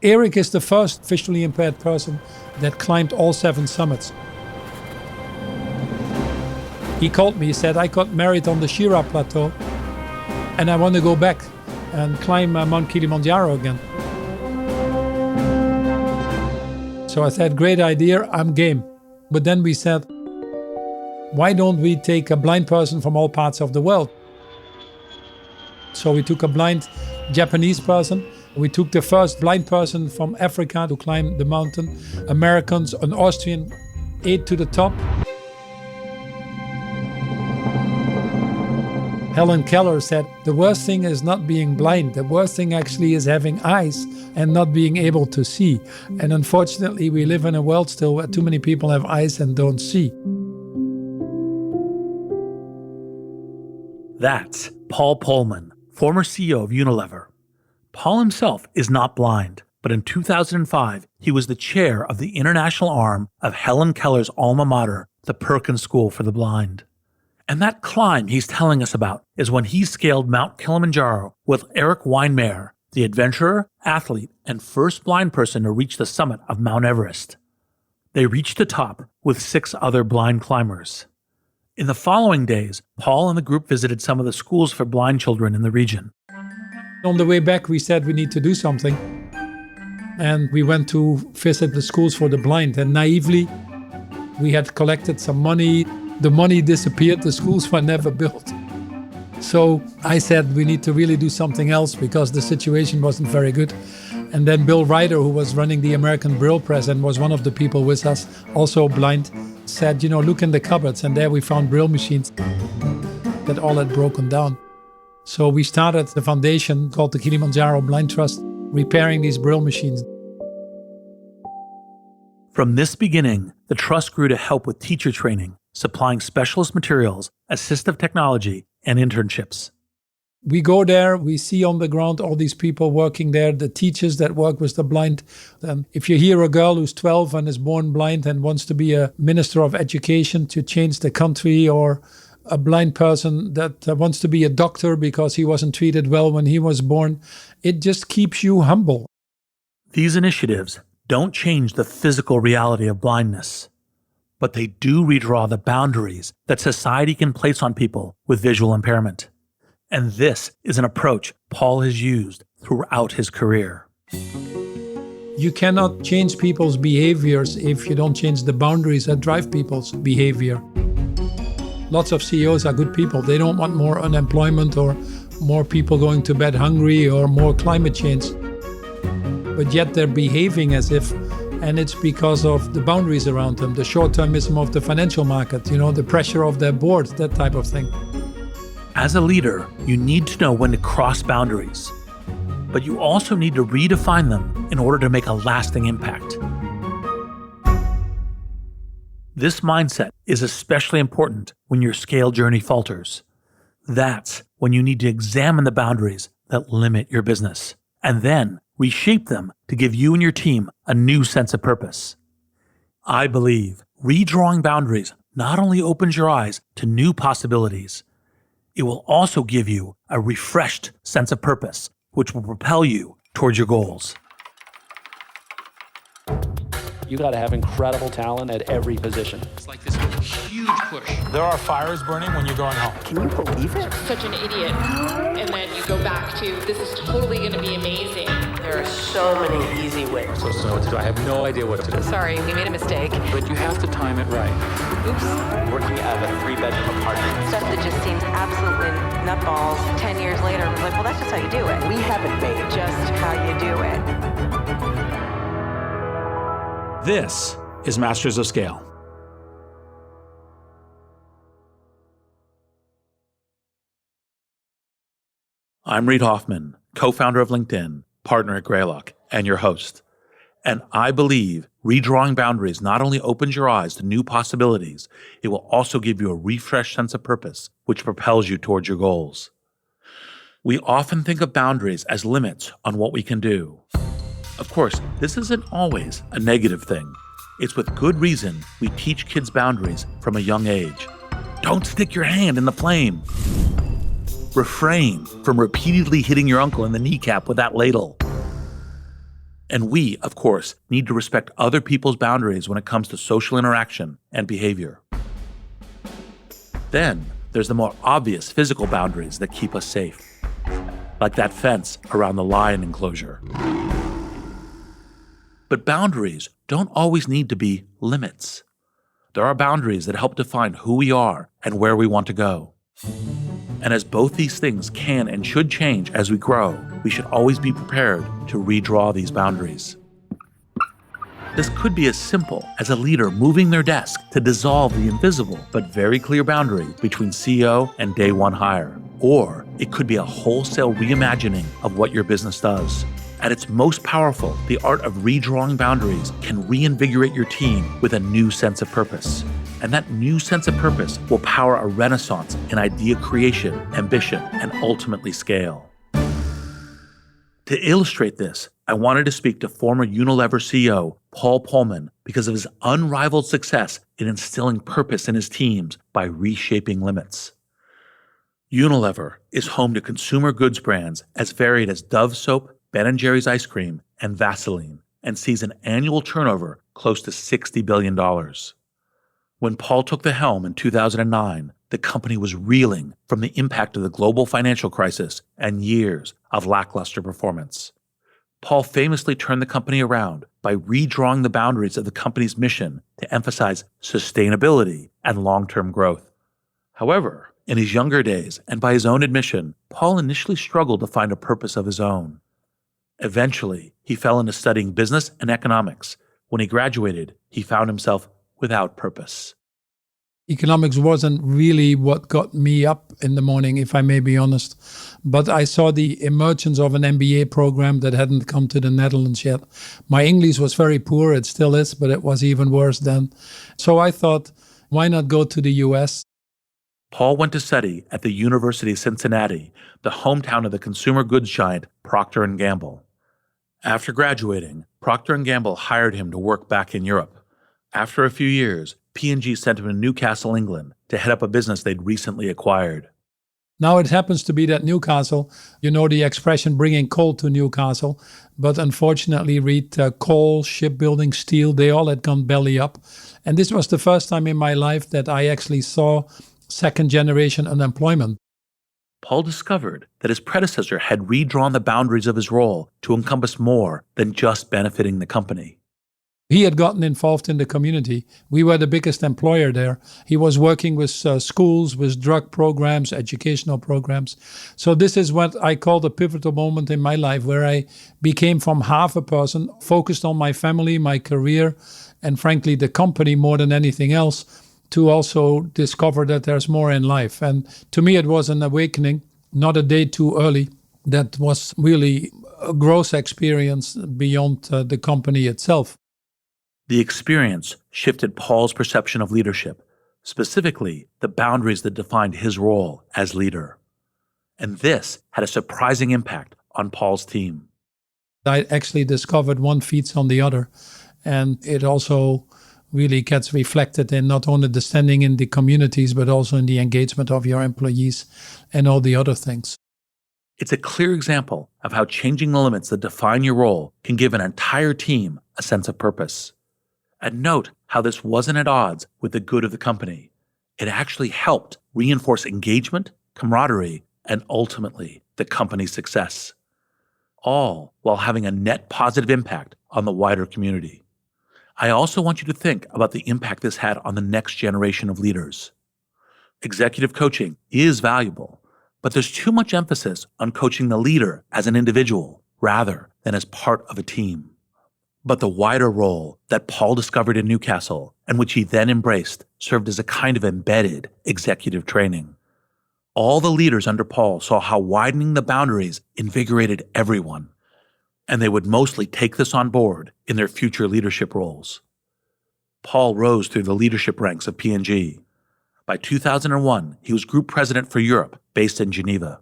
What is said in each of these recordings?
Eric is the first visually impaired person that climbed all 7 summits. He called me, he said, I got married on the Shira Plateau and I want to go back and climb Mount Kilimanjaro again. So I said, great idea, I'm game. But then we said, why don't we take a blind person from all parts of the world? So we took a blind Japanese person. We took the first blind person from Africa to climb the mountain. Americans, an Austrian, 8 to the top. Helen Keller said, the worst thing is not being blind. The worst thing actually is having eyes and not being able to see. And unfortunately, we live in a world still where too many people have eyes and don't see. That's Paul Polman, former CEO of Unilever. Paul himself is not blind, but in 2005, he was the chair of the international arm of Helen Keller's alma mater, the Perkins School for the Blind. And that climb he's telling us about is when he scaled Mount Kilimanjaro with Eric Weinmeier, the adventurer, athlete, and first blind person to reach the summit of Mount Everest. They reached the top with 6 other blind climbers. In the following days, Paul and the group visited some of the schools for blind children in the region. On the way back, we said we need to do something. And we went to visit the schools for the blind. And naively, we had collected some money. The money disappeared. The schools were never built. So I said we need to really do something else because the situation wasn't very good. And then Bill Ryder, who was running the American Brill Press and was one of the people with us, also blind, said, look in the cupboards. And there we found Brill machines that all had broken down. So we started the foundation called the Kilimanjaro Blind Trust, repairing these Brill machines. From this beginning, the trust grew to help with teacher training, supplying specialist materials, assistive technology, and internships. We go there, we see on the ground all these people working there, the teachers that work with the blind. If you hear a girl who's 12 and is born blind and wants to be a minister of education to change the country, or a blind person that wants to be a doctor because he wasn't treated well when he was born, it just keeps you humble. These initiatives don't change the physical reality of blindness, but they do redraw the boundaries that society can place on people with visual impairment. And this is an approach Paul has used throughout his career. You cannot change people's behaviors if you don't change the boundaries that drive people's behavior. Lots of CEOs are good people. They don't want more unemployment or more people going to bed hungry or more climate change. But yet they're behaving as if, and it's because of the boundaries around them, the short-termism of the financial market, the pressure of their board, that type of thing. As a leader, you need to know when to cross boundaries, but you also need to redefine them in order to make a lasting impact. This mindset is especially important when your scale journey falters. That's when you need to examine the boundaries that limit your business, and then reshape them to give you and your team a new sense of purpose. I believe redrawing boundaries not only opens your eyes to new possibilities, it will also give you a refreshed sense of purpose, which will propel you towards your goals. You got to have incredible talent at every position. It's like this huge push. There are fires burning when you're going home. Can you believe it? Such an idiot. And then you go back to, this is totally going to be amazing. There are so many easy ways. So what to do? I have no idea what to do. Sorry, we made a mistake. But you have to time it right. Oops. Working out of a 3-bedroom apartment. Stuff that just seems absolutely nutballs. 10 years later, I'm like, well, that's just how you do it. We haven't made Just how you do it. This is Masters of Scale. I'm Reid Hoffman, co-founder of LinkedIn, partner at Greylock, and your host. And I believe redrawing boundaries not only opens your eyes to new possibilities, it will also give you a refreshed sense of purpose, which propels you towards your goals. We often think of boundaries as limits on what we can do. Of course, this isn't always a negative thing. It's with good reason we teach kids boundaries from a young age. Don't stick your hand in the flame. Refrain from repeatedly hitting your uncle in the kneecap with that ladle. And we, of course, need to respect other people's boundaries when it comes to social interaction and behavior. Then, there's the more obvious physical boundaries that keep us safe, like that fence around the lion enclosure. But boundaries don't always need to be limits. There are boundaries that help define who we are and where we want to go. And as both these things can and should change as we grow, we should always be prepared to redraw these boundaries. This could be as simple as a leader moving their desk to dissolve the invisible but very clear boundary between CEO and day one hire. Or it could be a wholesale reimagining of what your business does. At its most powerful, the art of redrawing boundaries can reinvigorate your team with a new sense of purpose. And that new sense of purpose will power a renaissance in idea creation, ambition, and ultimately scale. To illustrate this, I wanted to speak to former Unilever CEO Paul Polman because of his unrivaled success in instilling purpose in his teams by reshaping limits. Unilever is home to consumer goods brands as varied as Dove soap, Ben & Jerry's ice cream, and Vaseline, and sees an annual turnover close to $60 billion. When Paul took the helm in 2009, the company was reeling from the impact of the global financial crisis and years of lackluster performance. Paul famously turned the company around by redrawing the boundaries of the company's mission to emphasize sustainability and long-term growth. However, in his younger days, and by his own admission, Paul initially struggled to find a purpose of his own. Eventually, he fell into studying business and economics. When he graduated, he found himself without purpose. Economics wasn't really what got me up in the morning, if I may be honest. But I saw the emergence of an MBA program that hadn't come to the Netherlands yet. My English was very poor, it still is, but it was even worse then. So I thought, why not go to the US? Paul went to study at the University of Cincinnati, the hometown of the consumer goods giant Procter & Gamble. After graduating, Procter & Gamble hired him to work back in Europe. After a few years, P&G sent him to Newcastle, England, to head up a business they'd recently acquired. Now it happens to be that Newcastle, you know the expression bringing coal to Newcastle, but unfortunately read coal, shipbuilding, steel, they all had gone belly up. And this was the first time in my life that I actually saw second generation unemployment. Paul discovered that his predecessor had redrawn the boundaries of his role to encompass more than just benefiting the company. He had gotten involved in the community. We were the biggest employer there. He was working with schools, with drug programs, educational programs. So this is what I call the pivotal moment in my life, where I became from half a person, focused on my family, my career, and frankly, the company more than anything else, to also discover that there's more in life. And to me, it was an awakening, not a day too early. That was really a growth experience beyond the company itself. The experience shifted Paul's perception of leadership, specifically the boundaries that defined his role as leader. And this had a surprising impact on Paul's team. I actually discovered one feeds on the other, and it also really gets reflected in not only the standing in the communities, but also in the engagement of your employees and all the other things. It's a clear example of how changing the limits that define your role can give an entire team a sense of purpose. And note how this wasn't at odds with the good of the company. It actually helped reinforce engagement, camaraderie, and ultimately the company's success. All while having a net positive impact on the wider community. I also want you to think about the impact this had on the next generation of leaders. Executive coaching is valuable, but there's too much emphasis on coaching the leader as an individual rather than as part of a team. But the wider role that Paul discovered in Newcastle, and which he then embraced, served as a kind of embedded executive training. All the leaders under Paul saw how widening the boundaries invigorated everyone, and they would mostly take this on board in their future leadership roles. Paul rose through the leadership ranks of P&G. By 2001, he was group president for Europe, based in Geneva.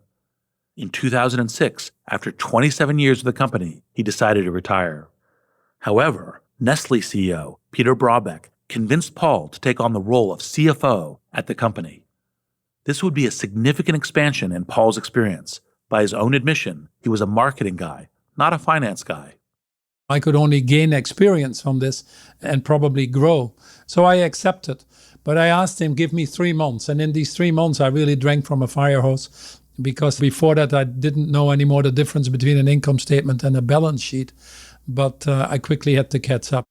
In 2006, after 27 years with the company, he decided to retire. However, Nestle CEO Peter Brabeck convinced Paul to take on the role of CFO at the company. This would be a significant expansion in Paul's experience. By his own admission, he was a marketing guy, not a finance guy. I could only gain experience from this and probably grow. So I accepted. But I asked him, give me 3 months. And in these 3 months, I really drank from a fire hose, because before that, I didn't know anymore the difference between an income statement and a balance sheet. But I quickly had to catch up.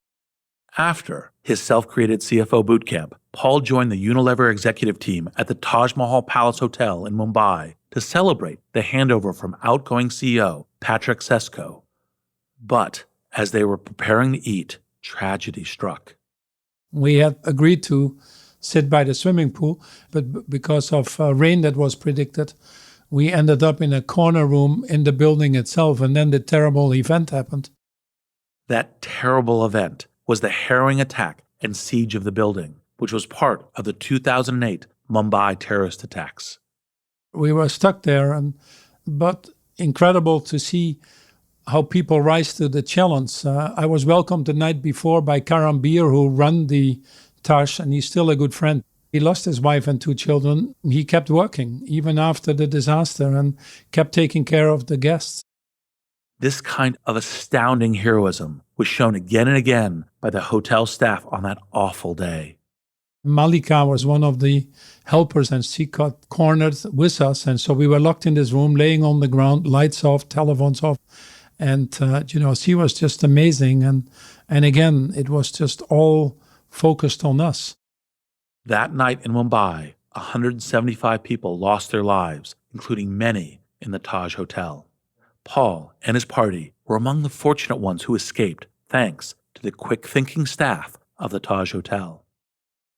After his self-created CFO bootcamp, Paul joined the Unilever executive team at the Taj Mahal Palace Hotel in Mumbai to celebrate the handover from outgoing CEO Patrick Sesko. But as they were preparing to eat, tragedy struck. We had agreed to sit by the swimming pool, but because of rain that was predicted, we ended up in a corner room in the building itself, and then the terrible event happened. That terrible event was the harrowing attack and siege of the building, which was part of the 2008 Mumbai terrorist attacks. We were stuck there, but incredible to see how people rise to the challenge. I was welcomed the night before by Karam Bir, who ran the Taj, and he's still a good friend. He lost his wife and 2 children. He kept working, even after the disaster, and kept taking care of the guests. This kind of astounding heroism was shown again and again by the hotel staff on that awful day. Malika was one of the helpers, and she got cornered with us. And so we were locked in this room, laying on the ground, lights off, telephones off. And, she was just amazing. And again, it was just all focused on us. That night in Mumbai, 175 people lost their lives, including many in the Taj Hotel. Paul and his party were among the fortunate ones who escaped, thanks to the quick-thinking staff of the Taj Hotel.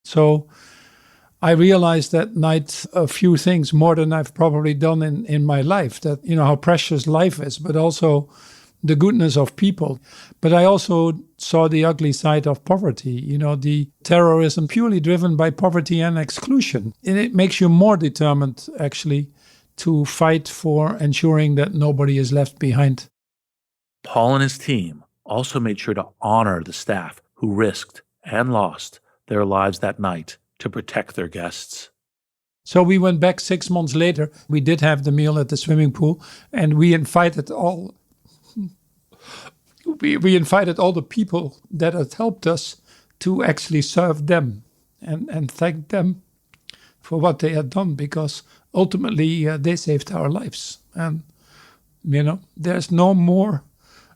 So I realized that night a few things more than I've probably done in my life, that, how precious life is, but also the goodness of people. But I also saw the ugly side of poverty, the terrorism purely driven by poverty and exclusion. And it makes you more determined, actually, to fight for ensuring that nobody is left behind. Paul and his team also made sure to honor the staff who risked and lost their lives that night to protect their guests. So we went back 6 months later. We did have the meal at the swimming pool, and we invited all the people that had helped us to actually serve them and thank them for what they had done, because ultimately they saved our lives. And, there's no more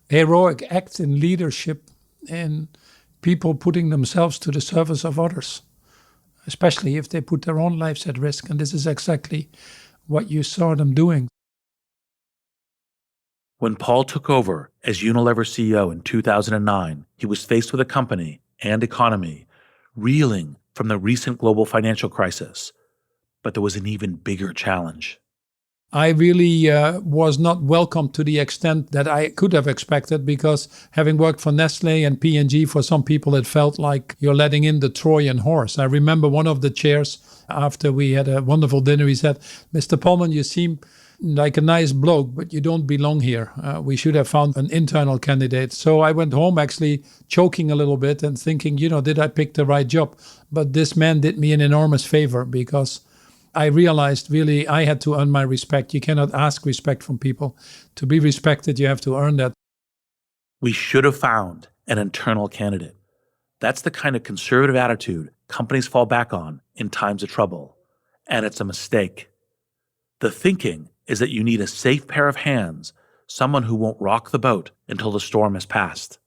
heroic act in leadership in people putting themselves to the service of others, especially if they put their own lives at risk. And this is exactly what you saw them doing. When Paul took over as Unilever CEO in 2009, he was faced with a company and economy reeling from the recent global financial crisis. But there was an even bigger challenge. I really was not welcomed to the extent that I could have expected, because having worked for Nestle and P&G, for some people it felt like you're letting in the Trojan horse. I remember one of the chairs, after we had a wonderful dinner, he said, "Mr. Polman, you seem like a nice bloke, but you don't belong here. We should have found an internal candidate." So I went home actually choking a little bit and thinking, did I pick the right job? But this man did me an enormous favor, because I realized really I had to earn my respect. You cannot ask respect from people. To be respected, you have to earn that. We should have found an internal candidate. That's the kind of conservative attitude companies fall back on in times of trouble. And it's a mistake. The thinking is that you need a safe pair of hands, someone who won't rock the boat until the storm has passed.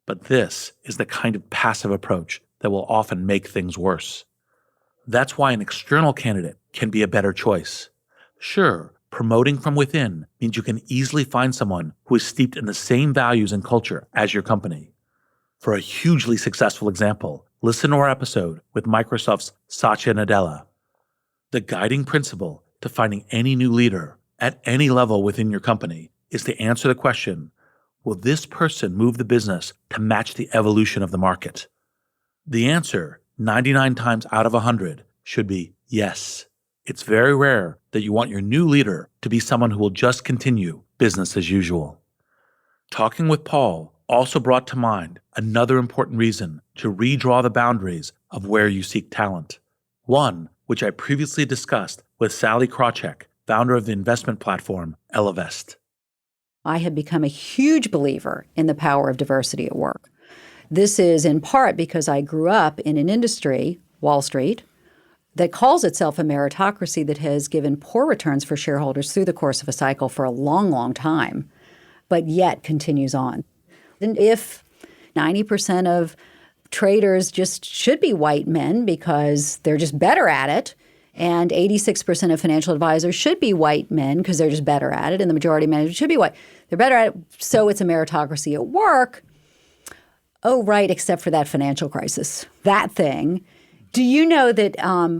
But this is the kind of passive approach that will often make things worse. That's why an external candidate can be a better choice. Sure, promoting from within means you can easily find someone who is steeped in the same values and culture as your company. For a hugely successful example, listen to our episode with Microsoft's Satya Nadella. The guiding principle to finding any new leader at any level within your company is to answer the question, will this person move the business to match the evolution of the market? The answer, 99 times out of 100, should be yes. It's very rare that you want your new leader to be someone who will just continue business as usual. Talking with Paul also brought to mind another important reason to redraw the boundaries of where you seek talent. One, which I previously discussed with Sally Krawcheck, founder of the investment platform Ellevest. I have become a huge believer in the power of diversity at work. This is in part because I grew up in an industry, Wall Street, that calls itself a meritocracy that has given poor returns for shareholders through the course of a cycle for a long, long time, but yet continues on. And if 90% of traders just should be white men because they're just better at it, and 86% of financial advisors should be white men because they're just better at it, and the majority of managers should be white. They're better at it, so it's a meritocracy at work. Oh, right, except for that financial crisis, that thing. Do you know that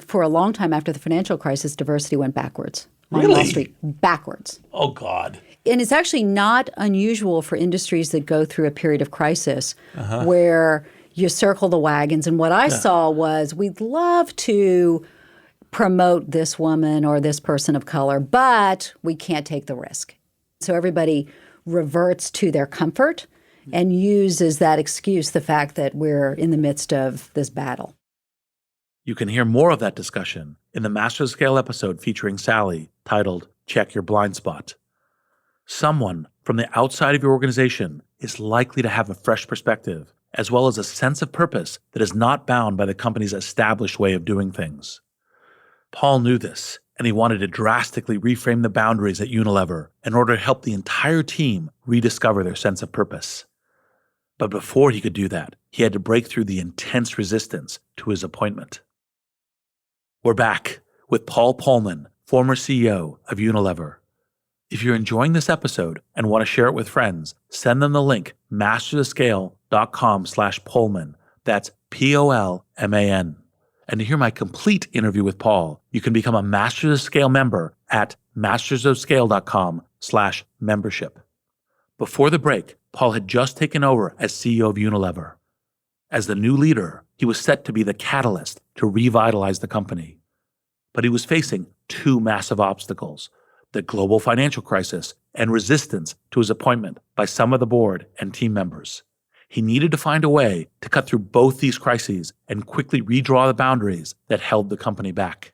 for a long time after the financial crisis, diversity went backwards on Wall Street? Backwards. Oh, God. And it's actually not unusual for industries that go through a period of crisis where you circle the wagons. And what I saw was we'd love to promote this woman or this person of color, but we can't take the risk. So everybody reverts to their comfort and uses that excuse the fact that we're in the midst of this battle. You can hear more of that discussion in the Master of Scale episode featuring Sally, titled Check Your Blind Spot. Someone from the outside of your organization is likely to have a fresh perspective, as well as a sense of purpose that is not bound by the company's established way of doing things. Paul knew this, and he wanted to drastically reframe the boundaries at Unilever in order to help the entire team rediscover their sense of purpose. But before he could do that, he had to break through the intense resistance to his appointment. We're back with Paul Polman, former CEO of Unilever. If you're enjoying this episode and want to share it with friends, send them the link mastersofscale.com/Polman. That's Polman. And to hear my complete interview with Paul, you can become a Masters of Scale member at mastersofscale.com/membership. Before the break, Paul had just taken over as CEO of Unilever. As the new leader, he was set to be the catalyst to revitalize the company. But he was facing two massive obstacles: the global financial crisis and resistance to his appointment by some of the board and team members. He needed to find a way to cut through both these crises and quickly redraw the boundaries that held the company back.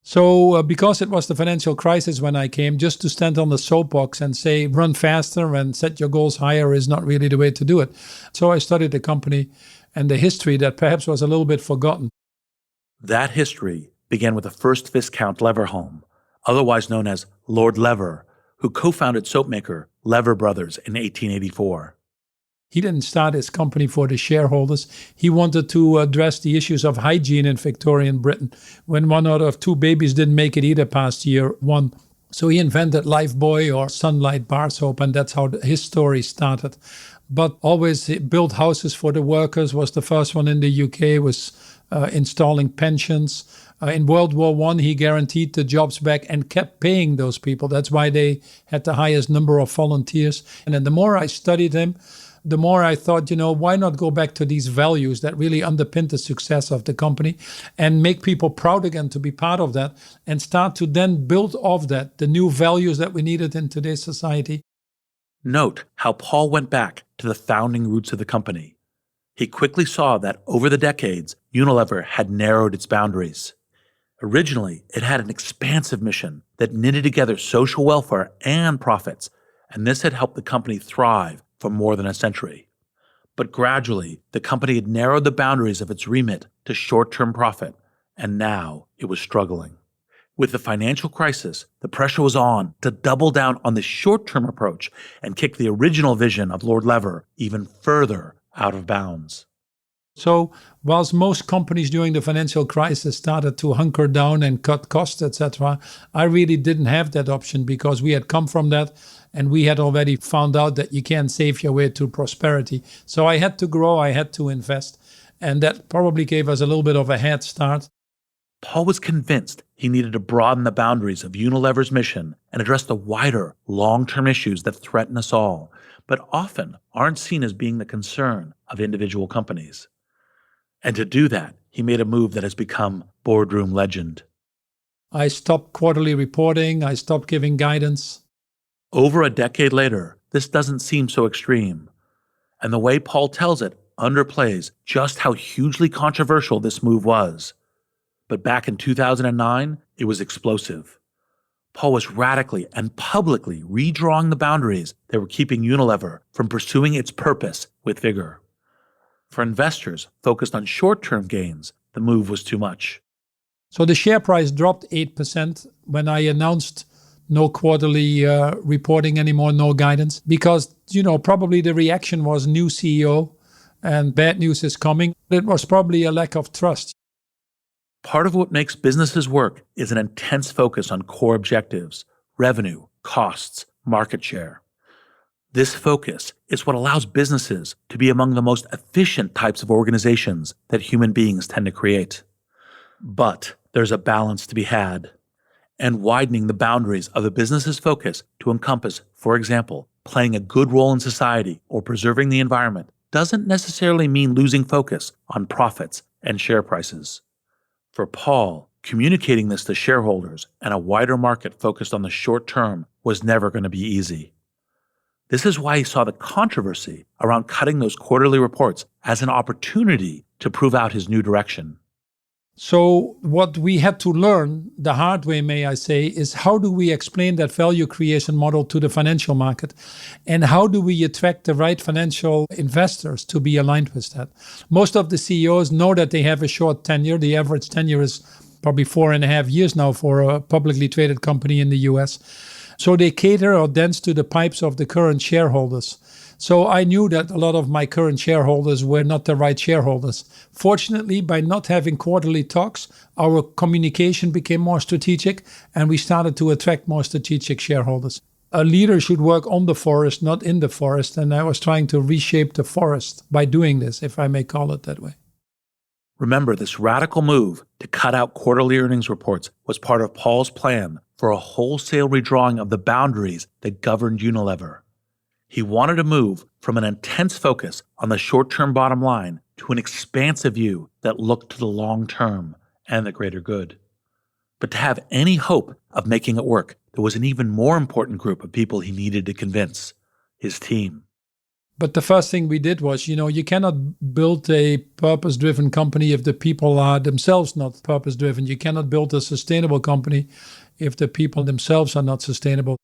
So because it was the financial crisis when I came, just to stand on the soapbox and say, run faster and set your goals higher is not really the way to do it. So I studied the company and the history that perhaps was a little bit forgotten. That history began with the first Viscount Leverhulme, otherwise known as Lord Lever, who co-founded soapmaker Lever Brothers in 1884. He didn't start his company for the shareholders. He wanted to address the issues of hygiene in Victorian Britain when one out of two babies didn't make it either past year one. So he invented Lifebuoy or Sunlight bar soap, and that's how his story started. But always he built houses for the workers, was the first one in the UK, was installing pensions. In World War I, he guaranteed the jobs back and kept paying those people. That's why they had the highest number of volunteers. And then the more I studied him, the more I thought, why not go back to these values that really underpin the success of the company and make people proud again to be part of that and start to then build off that, the new values that we needed in today's society. Note how Paul went back to the founding roots of the company. He quickly saw that over the decades, Unilever had narrowed its boundaries. Originally, it had an expansive mission that knitted together social welfare and profits, and this had helped the company thrive for more than a century. But gradually, the company had narrowed the boundaries of its remit to short-term profit, and now it was struggling. With the financial crisis, the pressure was on to double down on the short-term approach and kick the original vision of Lord Lever even further out of bounds. So whilst most companies during the financial crisis started to hunker down and cut costs, etc., I really didn't have that option because we had come from that and we had already found out that you can't save your way to prosperity. So I had to grow, I had to invest, and that probably gave us a little bit of a head start. Paul was convinced he needed to broaden the boundaries of Unilever's mission and address the wider, long-term issues that threaten us all, but often aren't seen as being the concern of individual companies. And to do that, he made a move that has become boardroom legend. I stopped quarterly reporting. I stopped giving guidance. Over a decade later, this doesn't seem so extreme. And the way Paul tells it underplays just how hugely controversial this move was. But back in 2009, it was explosive. Paul was radically and publicly redrawing the boundaries that were keeping Unilever from pursuing its purpose with vigor. For investors focused on short-term gains, the move was too much. So the share price dropped 8% when I announced no quarterly reporting anymore, no guidance, because, probably the reaction was new CEO and bad news is coming. It was probably a lack of trust. Part of what makes businesses work is an intense focus on core objectives, revenue, costs, market share. This focus is what allows businesses to be among the most efficient types of organizations that human beings tend to create. But there's a balance to be had. And widening the boundaries of the business's focus to encompass, for example, playing a good role in society or preserving the environment doesn't necessarily mean losing focus on profits and share prices. For Paul, communicating this to shareholders and a wider market focused on the short term was never going to be easy. This is why he saw the controversy around cutting those quarterly reports as an opportunity to prove out his new direction. So what we had to learn the hard way, may I say, is how do we explain that value creation model to the financial market? And how do we attract the right financial investors to be aligned with that? Most of the CEOs know that they have a short tenure. The average tenure is probably 4.5 years now for a publicly traded company in the US. So they cater or dance to the pipes of the current shareholders. So I knew that a lot of my current shareholders were not the right shareholders. Fortunately, by not having quarterly talks, our communication became more strategic and we started to attract more strategic shareholders. A leader should work on the forest, not in the forest. And I was trying to reshape the forest by doing this, if I may call it that way. Remember, this radical move to cut out quarterly earnings reports was part of Paul's plan for a wholesale redrawing of the boundaries that governed Unilever. He wanted to move from an intense focus on the short-term bottom line to an expansive view that looked to the long term and the greater good. But to have any hope of making it work, there was an even more important group of people he needed to convince: his team. But the first thing we did was, you cannot build a purpose-driven company if the people are themselves not purpose-driven. You cannot build a sustainable company if the people themselves are not sustainable.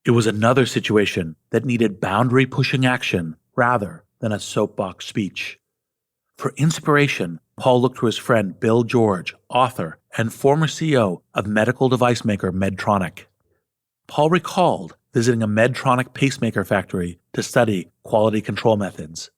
It was another situation that needed boundary-pushing action rather than a soapbox speech. For inspiration, Paul looked to his friend Bill George, author and former CEO of medical device maker Medtronic. Paul recalled visiting a Medtronic pacemaker factory to study quality control methods.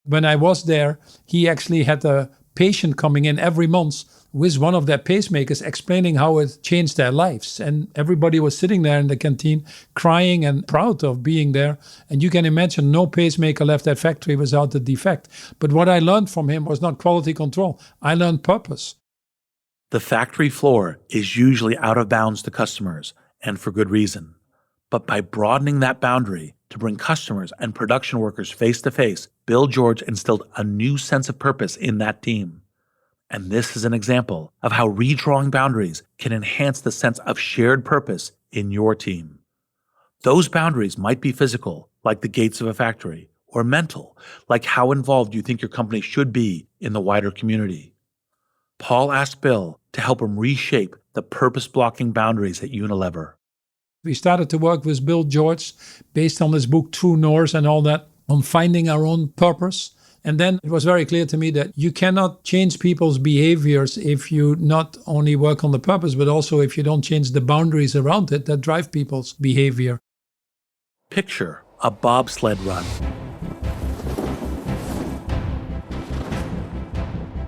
When I was there, he actually had a patient coming in every month with one of their pacemakers explaining how it changed their lives. And everybody was sitting there in the canteen crying and proud of being there. And you can imagine no pacemaker left that factory without a defect. But what I learned from him was not quality control. I learned purpose. The factory floor is usually out of bounds to customers, and for good reason. But by broadening that boundary to bring customers and production workers face to face, Bill George instilled a new sense of purpose in that team. And this is an example of how redrawing boundaries can enhance the sense of shared purpose in your team. Those boundaries might be physical, like the gates of a factory, or mental, like how involved you think your company should be in the wider community. Paul asked Bill to help him reshape the purpose-blocking boundaries at Unilever. We started to work with Bill George based on his book True North and all that, on finding our own purpose. And then it was very clear to me that you cannot change people's behaviors if you not only work on the purpose, but also if you don't change the boundaries around it that drive people's behavior. Picture a bobsled run.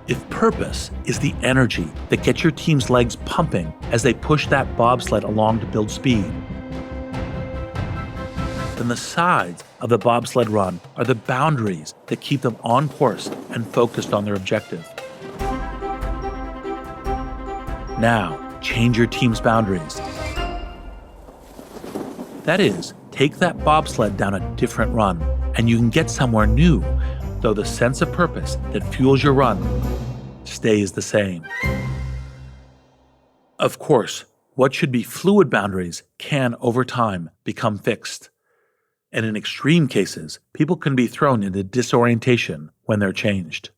If purpose is the energy that gets your team's legs pumping as they push that bobsled along to build speed, then the sides of the bobsled run are the boundaries that keep them on course and focused on their objective. Now, change your team's boundaries. That is, take that bobsled down a different run, and you can get somewhere new, though the sense of purpose that fuels your run stays the same. Of course, what should be fluid boundaries can, over time, become fixed. And in extreme cases, people can be thrown into disorientation when they're changed.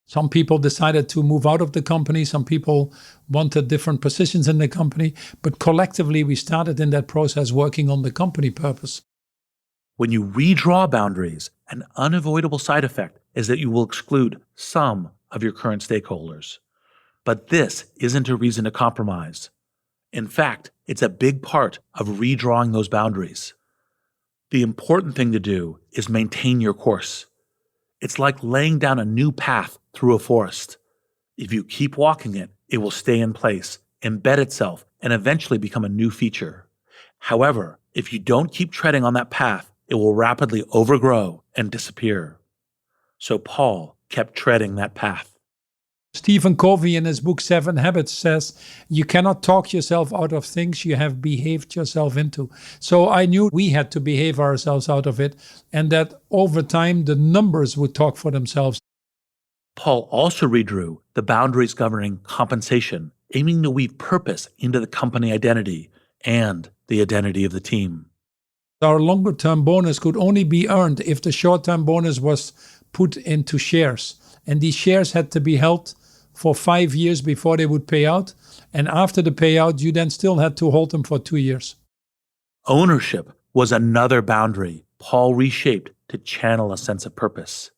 Some people decided to move out of the company. Some people wanted different positions in the company. But collectively, we started in that process working on the company purpose. When you redraw boundaries, an unavoidable side effect is that you will exclude some of your current stakeholders. But this isn't a reason to compromise. In fact, it's a big part of redrawing those boundaries. The important thing to do is maintain your course. It's like laying down a new path through a forest. If you keep walking it, it will stay in place, embed itself, and eventually become a new feature. However, if you don't keep treading on that path, it will rapidly overgrow and disappear. So Paul kept treading that path. Stephen Covey in his book 7 Habits says, you cannot talk yourself out of things you have behaved yourself into. So I knew we had to behave ourselves out of it, and that over time the numbers would talk for themselves. Paul also redrew the boundaries governing compensation, aiming to weave purpose into the company identity and the identity of the team. Our longer-term bonus could only be earned if the short-term bonus was put into shares. And these shares had to be held for 5 years before they would pay out. And after the payout, you then still had to hold them for 2 years. Ownership was another boundary Paul reshaped to channel a sense of purpose.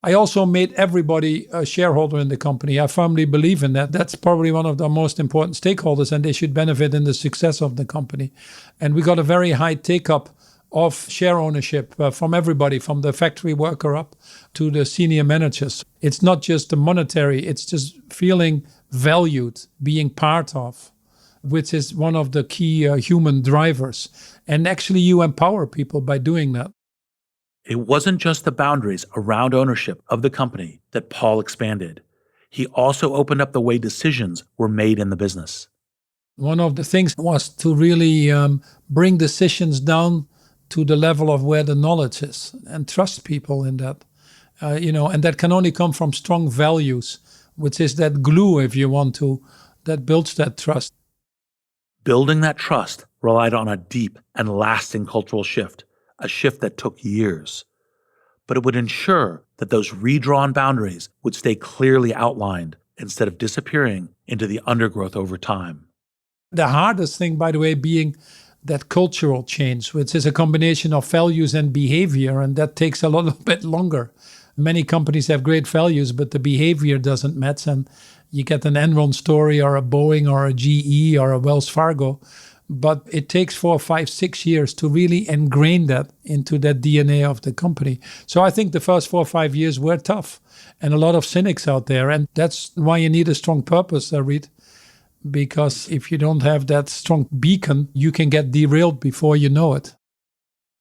I also made everybody a shareholder in the company. I firmly believe in that. That's probably one of the most important stakeholders, and they should benefit in the success of the company. And we got a very high take-up of share ownership from everybody, from the factory worker up to the senior managers. It's not just the monetary, it's just feeling valued, being part of, which is one of the key human drivers. And actually you empower people by doing that. It wasn't just the boundaries around ownership of the company that Paul expanded. He also opened up the way decisions were made in the business. One of the things was to really bring decisions down to the level of where the knowledge is and trust people in that. And that can only come from strong values, which is that glue, if you want to, that builds that trust. Building that trust relied on a deep and lasting cultural shift, a shift that took years. But it would ensure that those redrawn boundaries would stay clearly outlined instead of disappearing into the undergrowth over time. The hardest thing, by the way, being that cultural change, which is a combination of values and behavior, and that takes a little bit longer. Many companies have great values, but the behavior doesn't match, and you get an Enron story or a Boeing or a GE or a Wells Fargo, but it takes 4, 5, 6 years to really ingrain that into that DNA of the company. So I think the first 4 or 5 years were tough, and a lot of cynics out there, and that's why you need a strong purpose, Reed. Because if you don't have that strong beacon, you can get derailed before you know it.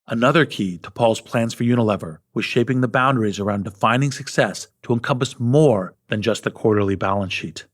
Another key to Paul's plans for Unilever was shaping the boundaries around defining success to encompass more than just the quarterly balance sheet.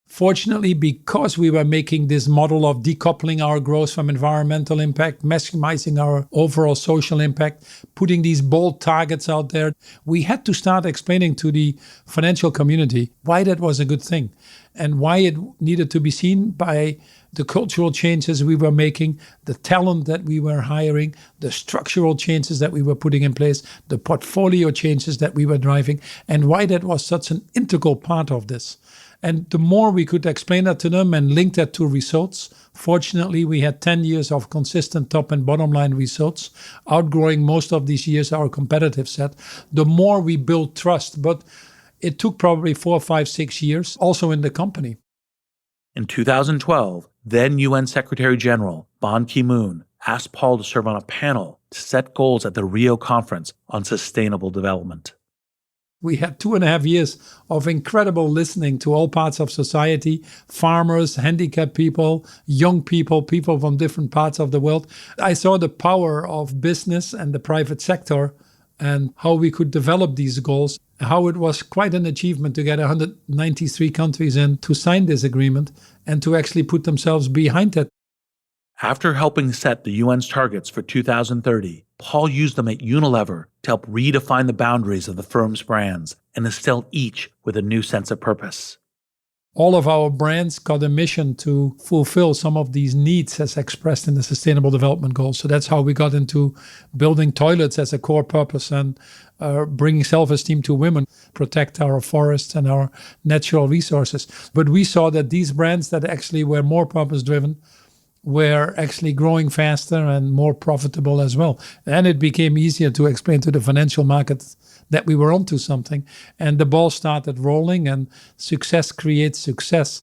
Fortunately, because we were making this model of decoupling our growth from environmental impact, maximizing our overall social impact, putting these bold targets out there, we had to start explaining to the financial community why that was a good thing and why it needed to be seen by the cultural changes we were making, the talent that we were hiring, the structural changes that we were putting in place, the portfolio changes that we were driving, and why that was such an integral part of this. And the more we could explain that to them and link that to results, fortunately, we had 10 years of consistent top and bottom line results, outgrowing most of these years our competitive set, the more we built trust. But it took probably 4, 5, 6 years, also in the company. In 2012, then UN Secretary General Ban Ki-moon asked Paul to serve on a panel to set goals at the Rio Conference on Sustainable Development. We had 2.5 years of incredible listening to all parts of society, farmers, handicapped people, young people, people from different parts of the world. I saw the power of business and the private sector and how we could develop these goals, how it was quite an achievement to get 193 countries in to sign this agreement and to actually put themselves behind it. After helping set the UN's targets for 2030, Paul used them at Unilever to help redefine the boundaries of the firm's brands and instill each with a new sense of purpose. all of our brands got a mission to fulfill some of these needs as expressed in the Sustainable Development Goals. So that's how we got into building toilets as a core purpose and bringing self-esteem to women, protect our forests and our natural resources. But we saw that these brands that actually were more purpose-driven were actually growing faster and more profitable as well. And it became easier to explain to the financial markets that we were onto something. And the ball started rolling, and success creates success.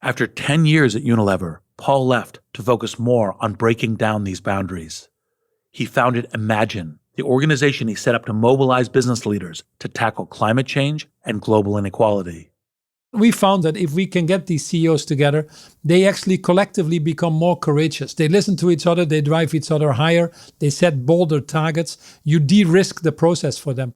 After 10 years at Unilever, Paul left to focus more on breaking down these boundaries. He founded Imagine, the organization he set up to mobilize business leaders to tackle climate change and global inequality. We found that if we can get these CEOs together, they actually collectively become more courageous. They listen to each other, they drive each other higher, they set bolder targets. You de-risk the process for them.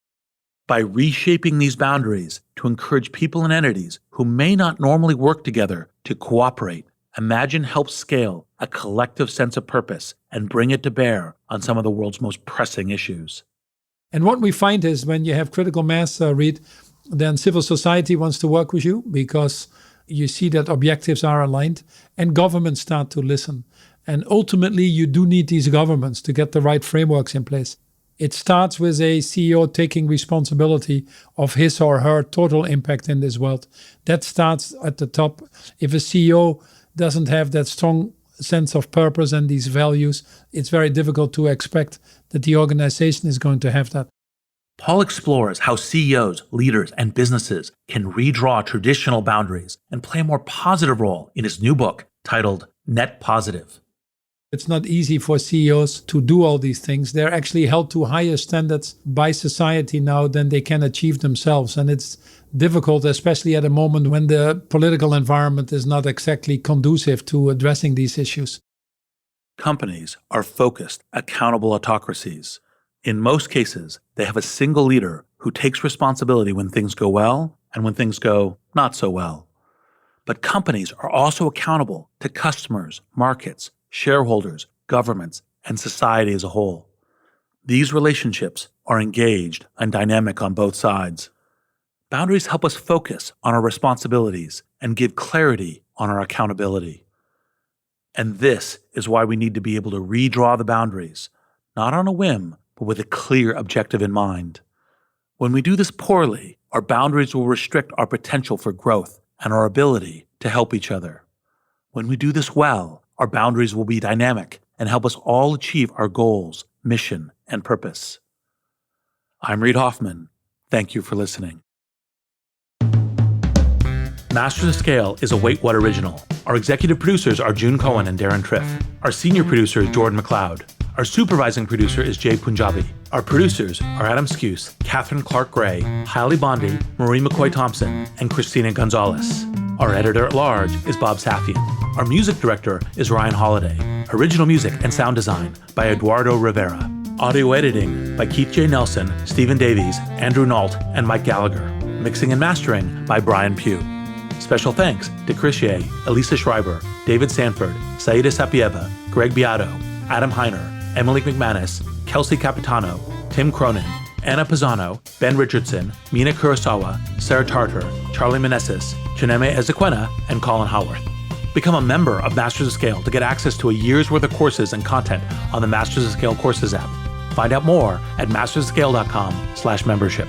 By reshaping these boundaries to encourage people and entities who may not normally work together to cooperate, Imagine helps scale a collective sense of purpose and bring it to bear on some of the world's most pressing issues. And what we find is when you have critical mass, Reed, then civil society wants to work with you because you see that objectives are aligned, and governments start to listen. And ultimately, you do need these governments to get the right frameworks in place. It starts with a CEO taking responsibility of his or her total impact in this world. That starts at the top. If a CEO doesn't have that strong sense of purpose and these values, it's very difficult to expect that the organization is going to have that. Paul explores how CEOs, leaders, and businesses can redraw traditional boundaries and play a more positive role in his new book titled Net Positive. It's not easy for CEOs to do all these things. They're actually held to higher standards by society now than they can achieve themselves. And it's difficult, especially at a moment when the political environment is not exactly conducive to addressing these issues. Companies are focused, accountable autocracies. In most cases, they have a single leader who takes responsibility when things go well and when things go not so well. But companies are also accountable to customers, markets, shareholders, governments, and society as a whole. These relationships are engaged and dynamic on both sides. Boundaries help us focus on our responsibilities and give clarity on our accountability. And this is why we need to be able to redraw the boundaries, not on a whim, but with a clear objective in mind. When we do this poorly, our boundaries will restrict our potential for growth and our ability to help each other. When we do this well, our boundaries will be dynamic and help us all achieve our goals, mission, and purpose. I'm Reid Hoffman. Thank you for listening. Masters of Scale is a Wait What original. Our executive producers are June Cohen and Darren Triff. Our senior producer is Jordan McLeod. Our supervising producer is Jay Punjabi. Our producers are Adam Skuse, Catherine Clark-Gray, Hailey Bondi, Marie McCoy-Thompson, and Christina Gonzalez. Our editor-at-large is Bob Safian. Our music director is Ryan Holiday. Original music and sound design by Eduardo Rivera. Audio editing by Keith J. Nelson, Stephen Davies, Andrew Nault, and Mike Gallagher. Mixing and mastering by Brian Pugh. Special thanks to Chris Ye, Elisa Schreiber, David Sanford, Saida Sapieva, Greg Beato, Adam Heiner, Emily McManus, Kelsey Capitano, Tim Cronin, Anna Pisano, Ben Richardson, Mina Kurosawa, Sarah Tartar, Charlie Meneses, Chineme Ezequena, and Colin Howarth. Become a member of Masters of Scale to get access to a year's worth of courses and content on the Masters of Scale Courses app. Find out more at mastersofscale.com/membership.